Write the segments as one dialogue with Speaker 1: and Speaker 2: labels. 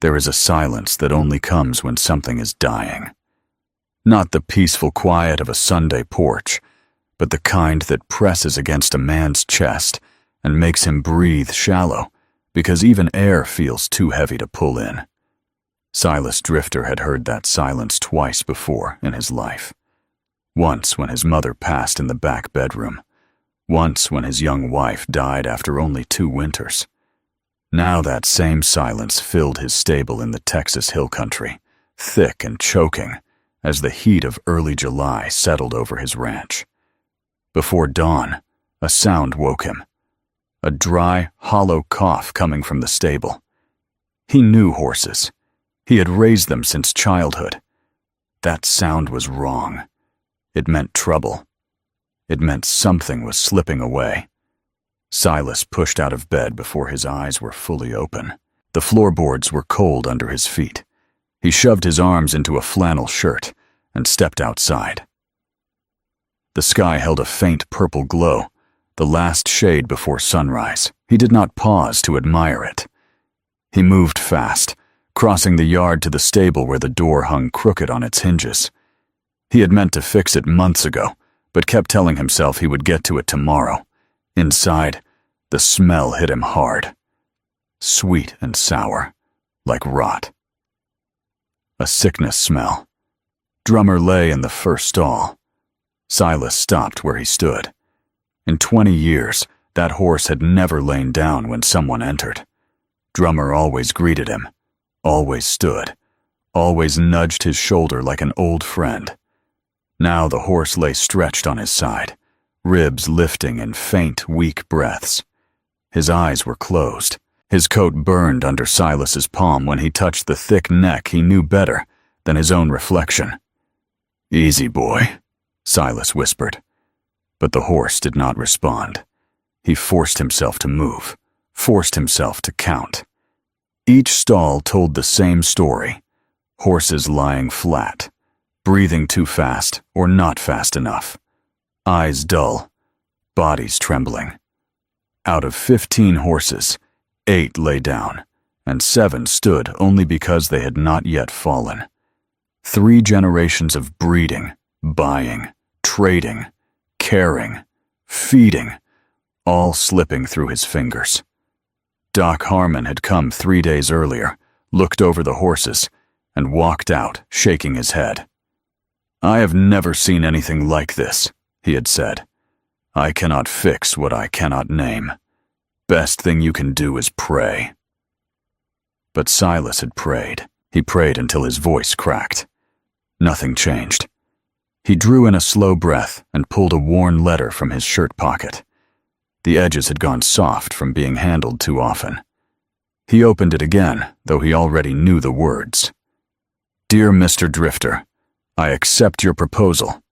Speaker 1: There is a silence that only comes when something is dying. Not the peaceful quiet of a Sunday porch, but the kind that presses against a man's chest and makes him breathe shallow, because even air feels too heavy to pull in. Silas Drifter had heard that silence twice before in his life. Once when his mother passed in the back bedroom. Once when his young wife died after only 2 winters. Now that same silence filled his stable in the Texas hill country, thick and choking, as the heat of early July settled over his ranch. Before dawn, a sound woke him. A dry, hollow cough coming from the stable. He knew horses. He had raised them since childhood. That sound was wrong. It meant trouble. It meant something was slipping away. Silas pushed out of bed before his eyes were fully open. The floorboards were cold under his feet. He shoved his arms into a flannel shirt and stepped outside. The sky held a faint purple glow, the last shade before sunrise. He did not pause to admire it. He moved fast, crossing the yard to the stable where the door hung crooked on its hinges. He had meant to fix it months ago, but kept telling himself he would get to it tomorrow. Inside, the smell hit him hard. Sweet and sour, like rot. A sickness smell. Drummer lay in the first stall. Silas stopped where he stood. In 20 years, that horse had never lain down when someone entered. Drummer always greeted him, always stood, always nudged his shoulder like an old friend. Now the horse lay stretched on his side, ribs lifting in faint, weak breaths. His eyes were closed. His coat burned under Silas's palm when he touched the thick neck he knew better than his own reflection. "Easy, boy," Silas whispered. But the horse did not respond. He forced himself to move, forced himself to count. Each stall told the same story. Horses lying flat, breathing too fast or not fast enough. Eyes dull, bodies trembling. Out of 15 horses, 8 lay down, and 7 stood only because they had not yet fallen. 3 generations of breeding, buying, trading, caring, feeding, all slipping through his fingers. Doc Harmon had come 3 days earlier, looked over the horses, and walked out, shaking his head. "I have never seen anything like this," he had said. "I cannot fix what I cannot name. Best thing you can do is pray." But Silas had prayed. He prayed until his voice cracked. Nothing changed. He drew in a slow breath and pulled a worn letter from his shirt pocket. The edges had gone soft from being handled too often. He opened it again, though he already knew the words. "Dear Mr. Drifter, I accept your proposal.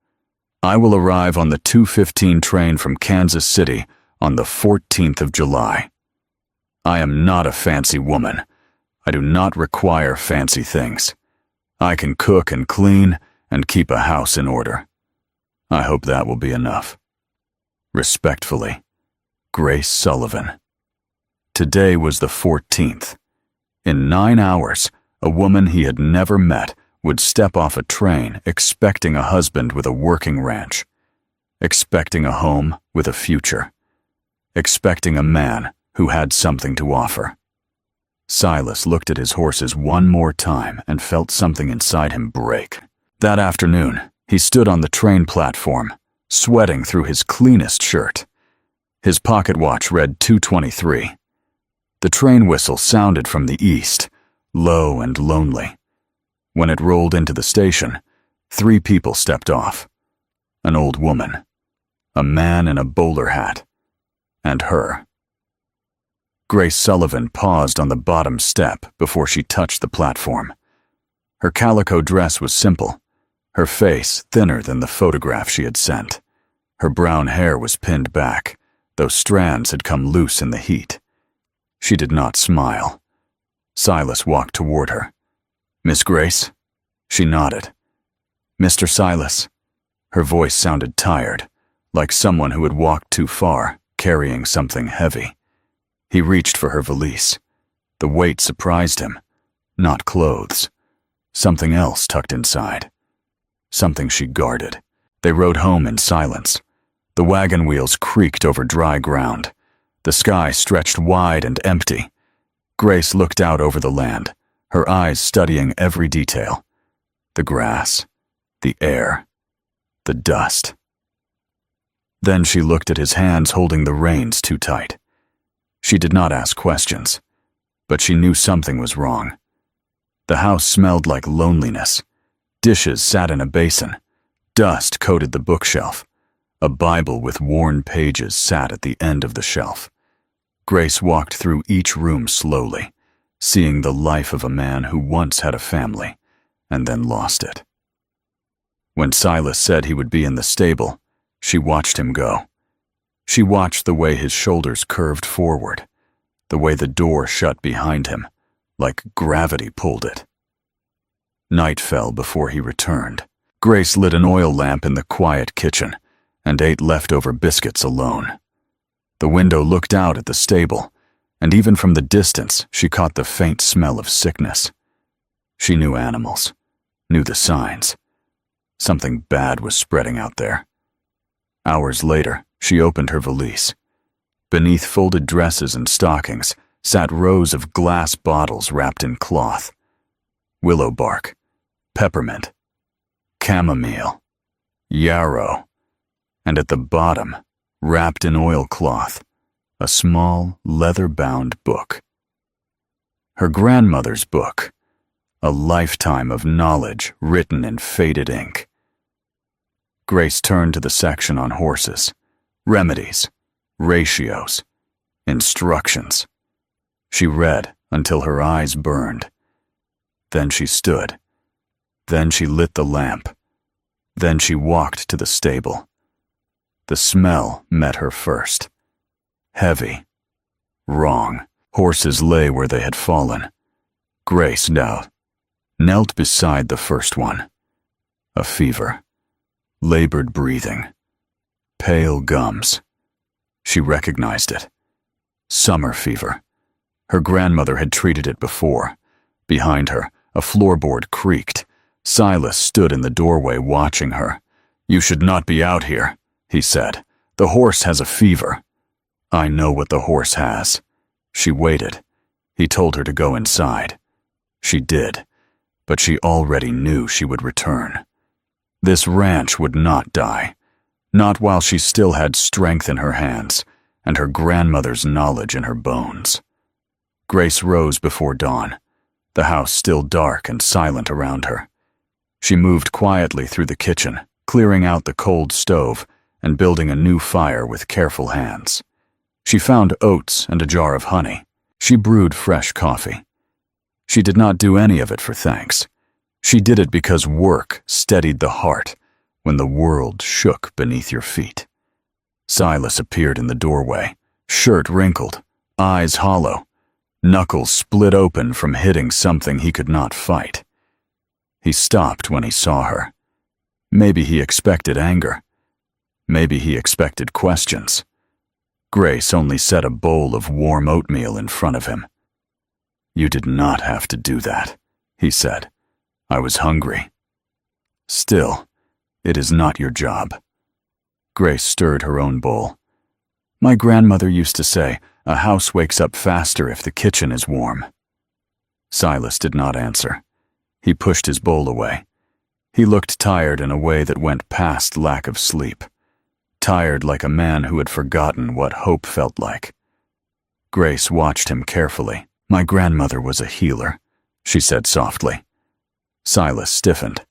Speaker 1: I will arrive on the 2:15 train from Kansas City on the 14th of July. I am not a fancy woman. I do not require fancy things. I can cook and clean and keep a house in order. I hope that will be enough. Respectfully, Grace Sullivan." Today was the 14th. In 9 hours, a woman he had never met would step off a train expecting a husband with a working ranch, expecting a home with a future, expecting a man who had something to offer. Silas looked at his horses one more time and felt something inside him break. That afternoon, he stood on the train platform, sweating through his cleanest shirt. His pocket watch read 2:23. The train whistle sounded from the east, low and lonely. When it rolled into the station, 3 people stepped off. An old woman, a man in a bowler hat, and her. Grace Sullivan paused on the bottom step before she touched the platform. Her calico dress was simple, her face thinner than the photograph she had sent. Her brown hair was pinned back, though strands had come loose in the heat. She did not smile. Silas walked toward her. "Miss Grace?" She nodded. "Mr. Silas." Her voice sounded tired, like someone who had walked too far, carrying something heavy. He reached for her valise. The weight surprised him. not clothes. Something else tucked inside. Something she guarded. They rode home in silence. The wagon wheels creaked over dry ground. The sky stretched wide and empty. Grace looked out over the land, her eyes studying every detail. The grass, the air, the dust. Then she looked at his hands holding the reins too tight. She did not ask questions, but she knew something was wrong. The house smelled like loneliness. Dishes sat in a basin. Dust coated the bookshelf. A Bible with worn pages sat at the end of the shelf. Grace walked through each room slowly, seeing the life of a man who once had a family and then lost it. When Silas said he would be in the stable, she watched him go. She watched the way his shoulders curved forward, the way the door shut behind him, like gravity pulled it. Night fell before he returned. Grace lit an oil lamp in the quiet kitchen and ate leftover biscuits alone. The window looked out at the stable, and even from the distance she caught the faint smell of sickness. She knew animals, knew the signs. Something bad was spreading out there. Hours later, she opened her valise. Beneath folded dresses and stockings sat rows of glass bottles wrapped in cloth. Willow bark, peppermint, chamomile, yarrow, and at the bottom, wrapped in oilcloth, a small, leather-bound book. Her grandmother's book, a lifetime of knowledge written in faded ink. Grace turned to the section on horses, remedies, ratios, instructions. She read until her eyes burned. Then she stood. Then she lit the lamp. Then she walked to the stable. The smell met her first. Heavy. Wrong. Horses lay where they had fallen. Grace now knelt beside the first one. A fever. Labored breathing. Pale gums. She recognized it. Summer fever. Her grandmother had treated it before. Behind her, a floorboard creaked. Silas stood in the doorway watching her. "You should not be out here," he said. "The horse has a fever." "I know what the horse has." She waited. He told her to go inside. She did, but she already knew she would return. This ranch would not die, not while she still had strength in her hands and her grandmother's knowledge in her bones. Grace rose before dawn, the house still dark and silent around her. She moved quietly through the kitchen, clearing out the cold stove and building a new fire with careful hands. She found oats and a jar of honey. She brewed fresh coffee. She did not do any of it for thanks. She did it because work steadied the heart when the world shook beneath your feet. Silas appeared in the doorway, shirt wrinkled, eyes hollow, knuckles split open from hitting something he could not fight. He stopped when he saw her. Maybe he expected anger. Maybe he expected questions. Grace only set a bowl of warm oatmeal in front of him. "You did not have to do that," he said. "I was hungry." "Still, it is not your job." Grace stirred her own bowl. "My grandmother used to say, a house wakes up faster if the kitchen is warm." Silas did not answer. He pushed his bowl away. He looked tired in a way that went past lack of sleep. Tired like a man who had forgotten what hope felt like. Grace watched him carefully. "My grandmother was a healer," she said softly. Silas stiffened.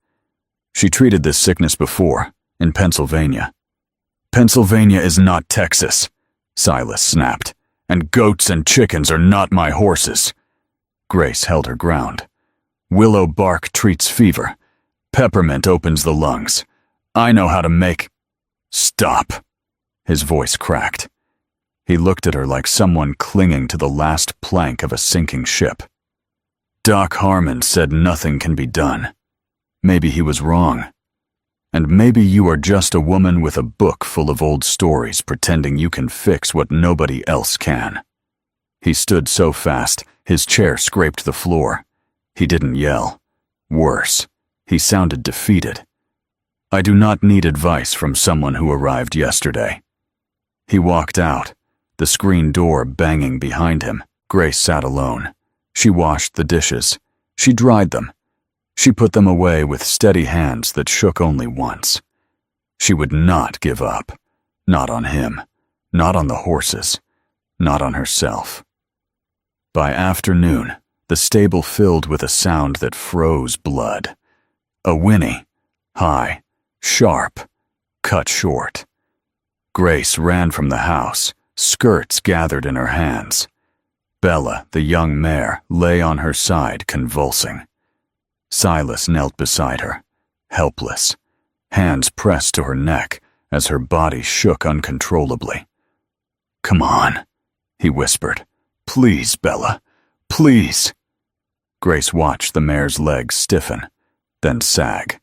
Speaker 1: "She treated this sickness before, in Pennsylvania." "Pennsylvania is not Texas," Silas snapped, "and goats and chickens are not my horses." Grace held her ground. "Willow bark treats fever. Peppermint opens the lungs. I know how to make—" "Stop!" His voice cracked. He looked at her like someone clinging to the last plank of a sinking ship. "Doc Harmon said nothing can be done. Maybe he was wrong. And maybe you are just a woman with a book full of old stories pretending you can fix what nobody else can." He stood so fast, his chair scraped the floor. He didn't yell. Worse, he sounded defeated. "I do not need advice from someone who arrived yesterday." He walked out, the screen door banging behind him. Grace sat alone. She washed the dishes. She dried them. She put them away with steady hands that shook only once. She would not give up. Not on him. Not on the horses. Not on herself. By afternoon, the stable filled with a sound that froze blood. A whinny. High. Sharp. Cut short. Grace ran from the house, skirts gathered in her hands. Bella, the young mare, lay on her side, convulsing. Silas knelt beside her, helpless, hands pressed to her neck as her body shook uncontrollably. "Come on," he whispered. "Please, Bella, please." Grace watched the mare's legs stiffen, then sag.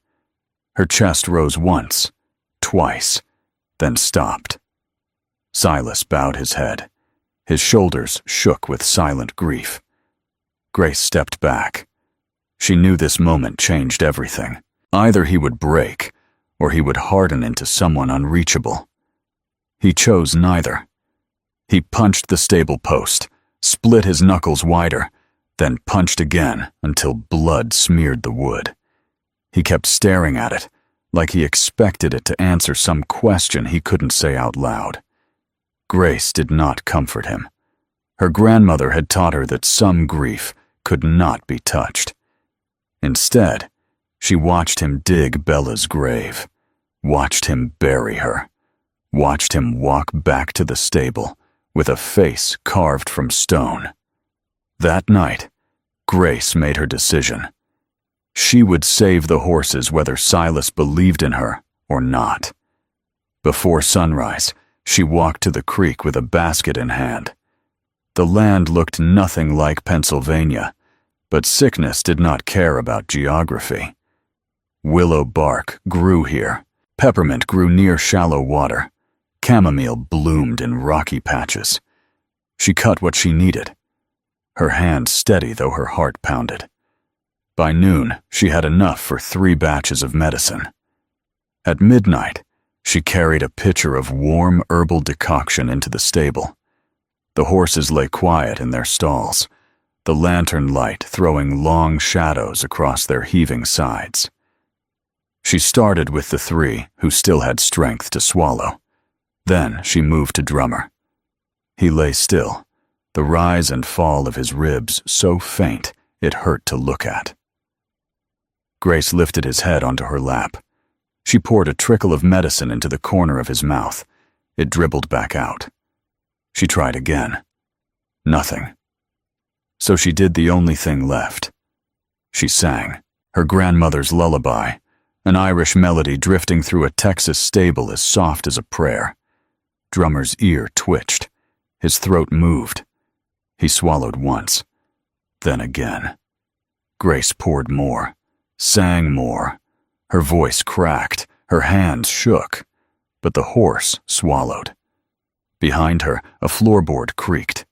Speaker 1: Her chest rose once, twice, then stopped. Silas bowed his head. His shoulders shook with silent grief. Grace stepped back. She knew this moment changed everything. Either he would break, or he would harden into someone unreachable. He chose neither. He punched the stable post, split his knuckles wider, then punched again until blood smeared the wood. He kept staring at it, like he expected it to answer some question he couldn't say out loud. Grace did not comfort him. Her grandmother had taught her that some grief could not be touched. Instead, she watched him dig Bella's grave, watched him bury her, watched him walk back to the stable with a face carved from stone. That night, Grace made her decision. She would save the horses whether Silas believed in her or not. Before sunrise, she walked to the creek with a basket in hand. The land looked nothing like Pennsylvania, but sickness did not care about geography. Willow bark grew here. Peppermint grew near shallow water. Chamomile bloomed in rocky patches. She cut what she needed, her hand steady though her heart pounded. By noon, she had enough for 3 batches of medicine. At midnight, she carried a pitcher of warm herbal decoction into the stable. The horses lay quiet in their stalls, the lantern light throwing long shadows across their heaving sides. She started with the 3 who still had strength to swallow. Then she moved to Drummer. He lay still, the rise and fall of his ribs so faint it hurt to look at. Grace lifted his head onto her lap. She poured a trickle of medicine into the corner of his mouth. It dribbled back out. She tried again. Nothing. So she did the only thing left. She sang, her grandmother's lullaby, an Irish melody drifting through a Texas stable as soft as a prayer. Drummer's ear twitched. His throat moved. He swallowed once, then again. Grace poured more, sang more. Her voice cracked, her hands shook, but the horse swallowed. Behind her, a floorboard creaked.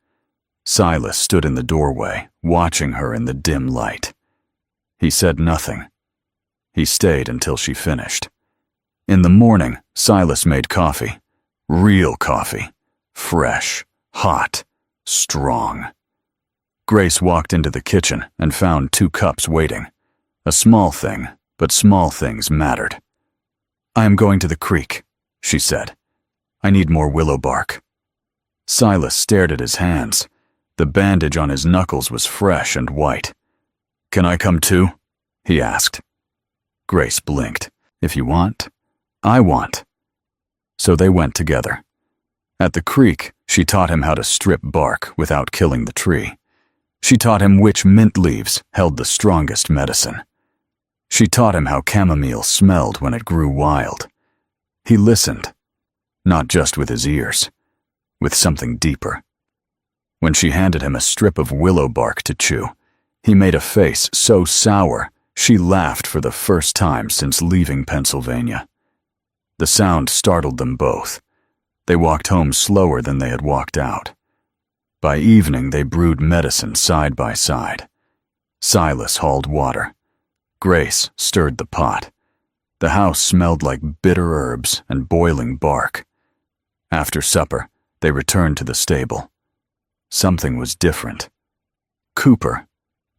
Speaker 1: Silas stood in the doorway, watching her in the dim light. He said nothing. He stayed until she finished. In the morning, Silas made coffee. Real coffee. Fresh, hot, strong. Grace walked into the kitchen and found 2 cups waiting. A small thing, but small things mattered. "I am going to the creek," she said. "I need more willow bark." Silas stared at his hands. The bandage on his knuckles was fresh and white. "Can I come too?" he asked. Grace blinked. "If you want, I want." So they went together. At the creek, she taught him how to strip bark without killing the tree. She taught him which mint leaves held the strongest medicine. She taught him how chamomile smelled when it grew wild. He listened, not just with his ears, with something deeper. When she handed him a strip of willow bark to chew, he made a face so sour she laughed for the first time since leaving Pennsylvania. The sound startled them both. They walked home slower than they had walked out. By evening, they brewed medicine side by side. Silas hauled water. Grace stirred the pot. The house smelled like bitter herbs and boiling bark. After supper, they returned to the stable. Something was different. Cooper,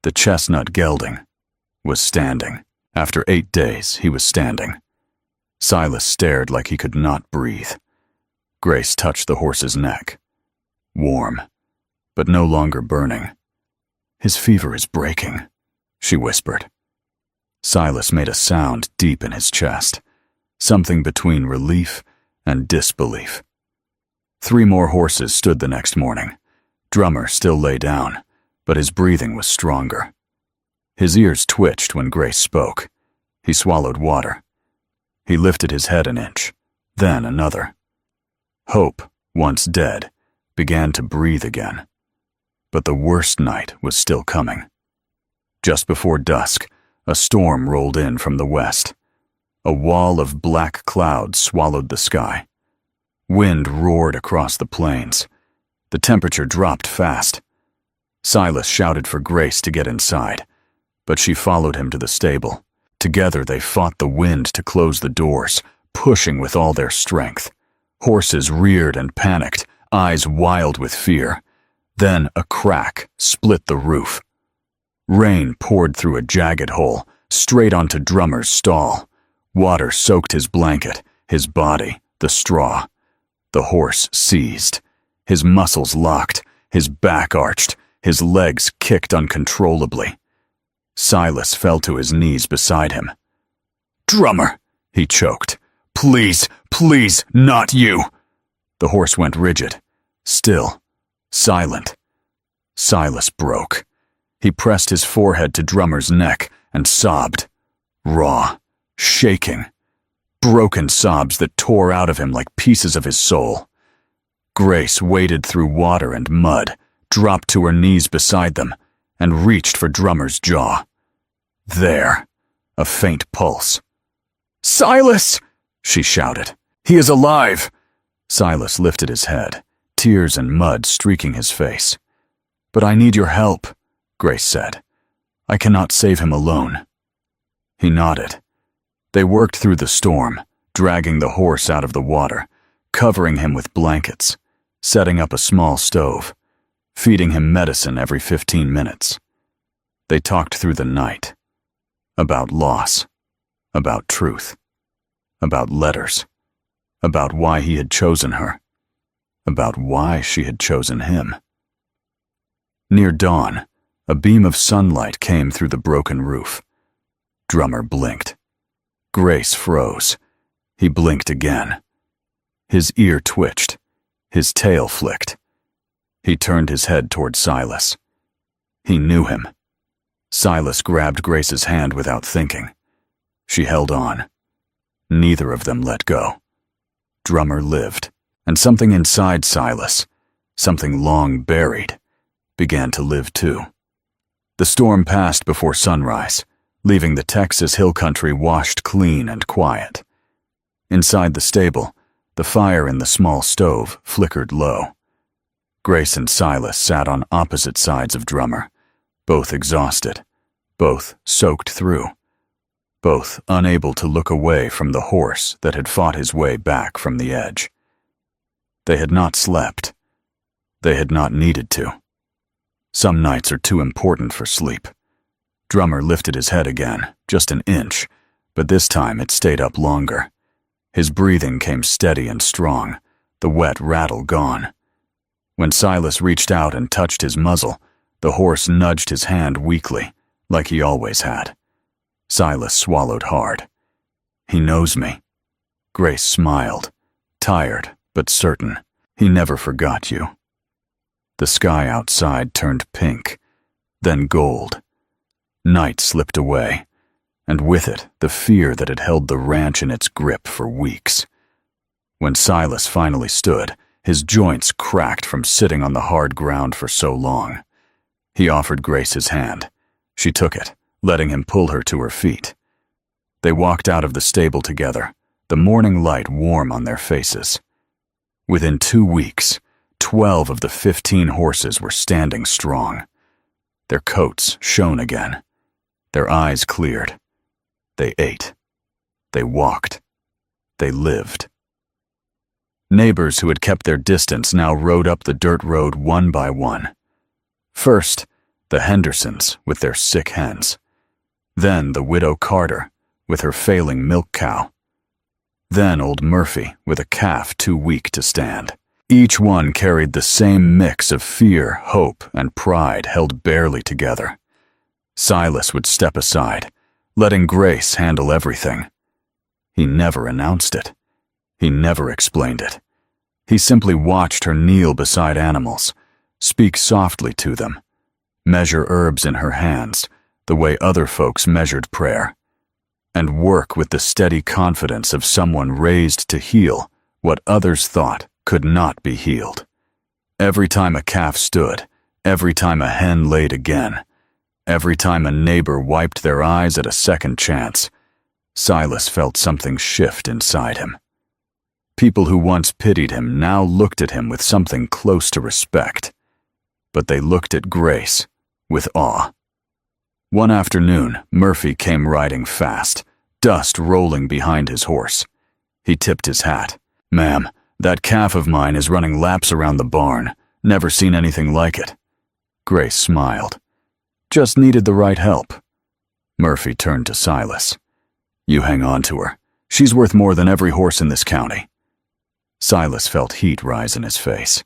Speaker 1: the chestnut gelding, was standing. After 8 days, he was standing. Silas stared like he could not breathe. Grace touched the horse's neck. Warm, but no longer burning. "His fever is breaking," she whispered. Silas made a sound deep in his chest, something between relief and disbelief. 3 more horses stood the next morning. Drummer still lay down, but his breathing was stronger. His ears twitched when Grace spoke. He swallowed water. He lifted his head an inch, then another. Hope, once dead, began to breathe again. But the worst night was still coming. Just before dusk, a storm rolled in from the west. A wall of black clouds swallowed the sky. Wind roared across the plains. The temperature dropped fast. Silas shouted for Grace to get inside, but she followed him to the stable. Together they fought the wind to close the doors, pushing with all their strength. Horses reared and panicked, eyes wild with fear. Then a crack split the roof. Rain poured through a jagged hole, straight onto Drummer's stall. Water soaked his blanket, his body, the straw. The horse seized. His muscles locked, his back arched, his legs kicked uncontrollably. Silas fell to his knees beside him. "Drummer," he choked. "Please, please, not you." The horse went rigid, still, silent. Silas broke. He pressed his forehead to Drummer's neck and sobbed, raw, shaking, broken sobs that tore out of him like pieces of his soul. Grace waded through water and mud, dropped to her knees beside them, and reached for Drummer's jaw. There, a faint pulse. "Silas!" she shouted. "He is alive!" Silas lifted his head, tears and mud streaking his face. "But I need your help," Grace said. "I cannot save him alone." He nodded. They worked through the storm, dragging the horse out of the water, covering him with blankets, setting up a small stove, feeding him medicine every 15 minutes. They talked through the night. About loss. About truth. About letters. About why he had chosen her. About why she had chosen him. Near dawn, a beam of sunlight came through the broken roof. Drummer blinked. Grace froze. He blinked again. His ear twitched. His tail flicked. He turned his head toward Silas. He knew him. Silas grabbed Grace's hand without thinking. She held on. Neither of them let go. Drummer lived, and something inside Silas, something long buried, began to live too. The storm passed before sunrise, leaving the Texas hill country washed clean and quiet. Inside the stable, the fire in the small stove flickered low. Grace and Silas sat on opposite sides of Drummer, both exhausted, both soaked through, both unable to look away from the horse that had fought his way back from the edge. They had not slept. They had not needed to. Some nights are too important for sleep. Drummer lifted his head again, just an inch, but this time it stayed up longer. His breathing came steady and strong, the wet rattle gone. When Silas reached out and touched his muzzle, the horse nudged his hand weakly, like he always had. Silas swallowed hard. "He knows me." Grace smiled, tired but certain. "He never forgot you." The sky outside turned pink, then gold. Night slipped away, and with it the fear that had held the ranch in its grip for weeks. When Silas finally stood, his joints cracked from sitting on the hard ground for so long. He offered Grace his hand. She took it, letting him pull her to her feet. They walked out of the stable together, the morning light warm on their faces. Within 2 weeks, 12 of the 15 horses were standing strong. Their coats shone again. Their eyes cleared. They ate. They walked. They lived. Neighbors who had kept their distance now rode up the dirt road one by one. First, the Hendersons with their sick hens. Then the widow Carter with her failing milk cow. Then old Murphy with a calf too weak to stand. Each one carried the same mix of fear, hope, and pride held barely together. Silas would step aside, letting Grace handle everything. He never announced it. He never explained it. He simply watched her kneel beside animals, speak softly to them, measure herbs in her hands the way other folks measured prayer, and work with the steady confidence of someone raised to heal what others thought could not be healed. Every time a calf stood, every time a hen laid again, every time a neighbor wiped their eyes at a second chance, Silas felt something shift inside him. People who once pitied him now looked at him with something close to respect, but they looked at Grace with awe. One afternoon, Murphy came riding fast, dust rolling behind his horse. He tipped his hat. "Ma'am, that calf of mine is running laps around the barn. Never seen anything like it." Grace smiled. "Just needed the right help." Murphy turned to Silas. "You hang on to her. She's worth more than every horse in this county." Silas felt heat rise in his face.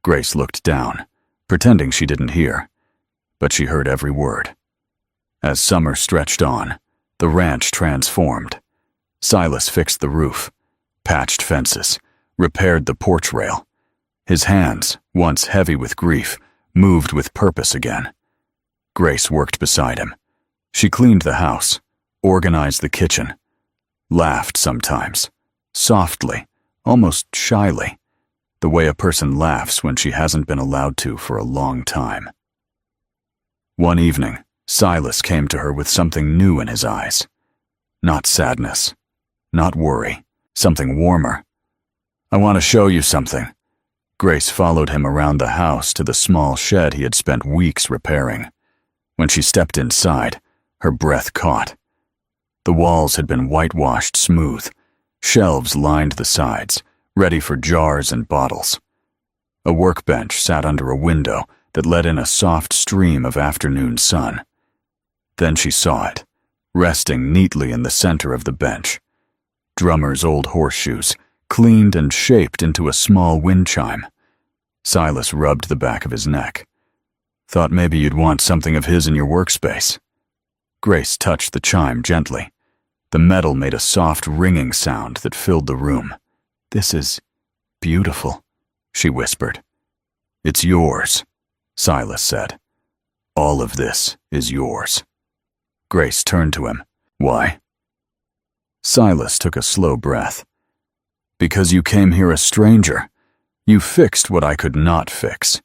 Speaker 1: Grace looked down, pretending she didn't hear, but she heard every word. As summer stretched on, the ranch transformed. Silas fixed the roof, patched fences, repaired the porch rail. His hands, once heavy with grief, moved with purpose again. Grace worked beside him. She cleaned the house, organized the kitchen, laughed sometimes, softly, almost shyly, the way a person laughs when she hasn't been allowed to for a long time. One evening, Silas came to her with something new in his eyes. Not sadness, not worry, something warmer. "I want to show you something." Grace followed him around the house to the small shed he had spent weeks repairing. When she stepped inside, her breath caught. The walls had been whitewashed smooth. Shelves lined the sides, ready for jars and bottles. A workbench sat under a window that let in a soft stream of afternoon sun. Then she saw it, resting neatly in the center of the bench. Drummer's old horseshoes, cleaned and shaped into a small wind chime. Silas rubbed the back of his neck. "Thought maybe you'd want something of his in your workspace." Grace touched the chime gently. The metal made a soft ringing sound that filled the room. "This is beautiful," she whispered. "It's yours," Silas said. "All of this is yours." Grace turned to him. "Why?" Silas took a slow breath. "Because you came here a stranger. You fixed what I could not fix.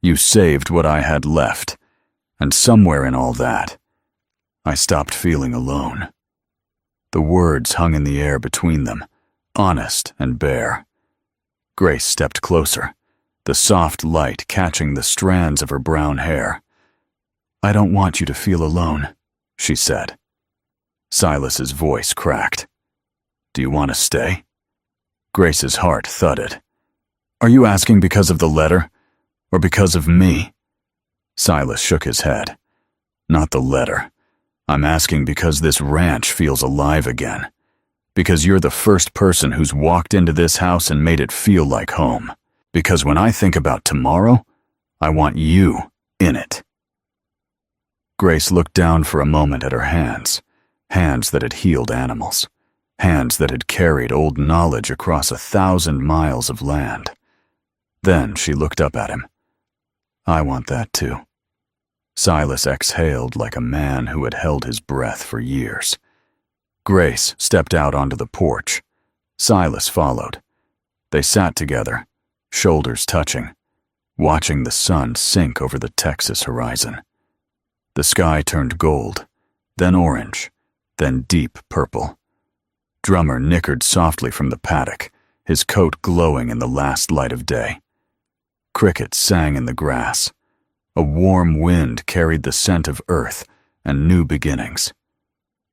Speaker 1: You saved what I had left. And somewhere in all that, I stopped feeling alone." The words hung in the air between them, honest and bare. Grace stepped closer, the soft light catching the strands of her brown hair. "I don't want you to feel alone," she said. Silas's voice cracked. "Do you want to stay?" Grace's heart thudded. "Are you asking because of the letter, or because of me?" Silas shook his head. "Not the letter. I'm asking because this ranch feels alive again. Because you're the first person who's walked into this house and made it feel like home. Because when I think about tomorrow, I want you in it." Grace looked down for a moment at her hands, hands that had healed animals, hands that had carried old knowledge across 1,000 miles of land. Then she looked up at him. "I want that too." Silas exhaled like a man who had held his breath for years. Grace stepped out onto the porch. Silas followed. They sat together, shoulders touching, watching the sun sink over the Texas horizon. The sky turned gold, then orange, then deep purple. Drummer nickered softly from the paddock, his coat glowing in the last light of day. Crickets sang in the grass. A warm wind carried the scent of earth and new beginnings.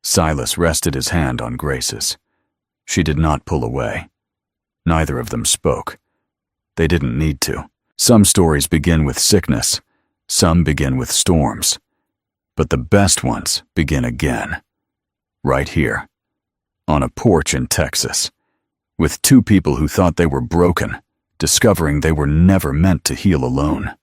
Speaker 1: Silas rested his hand on Grace's. She did not pull away. Neither of them spoke. They didn't need to. Some stories begin with sickness. Some begin with storms. But the best ones begin again. Right here. On a porch in Texas. With two people who thought they were broken, discovering they were never meant to heal alone.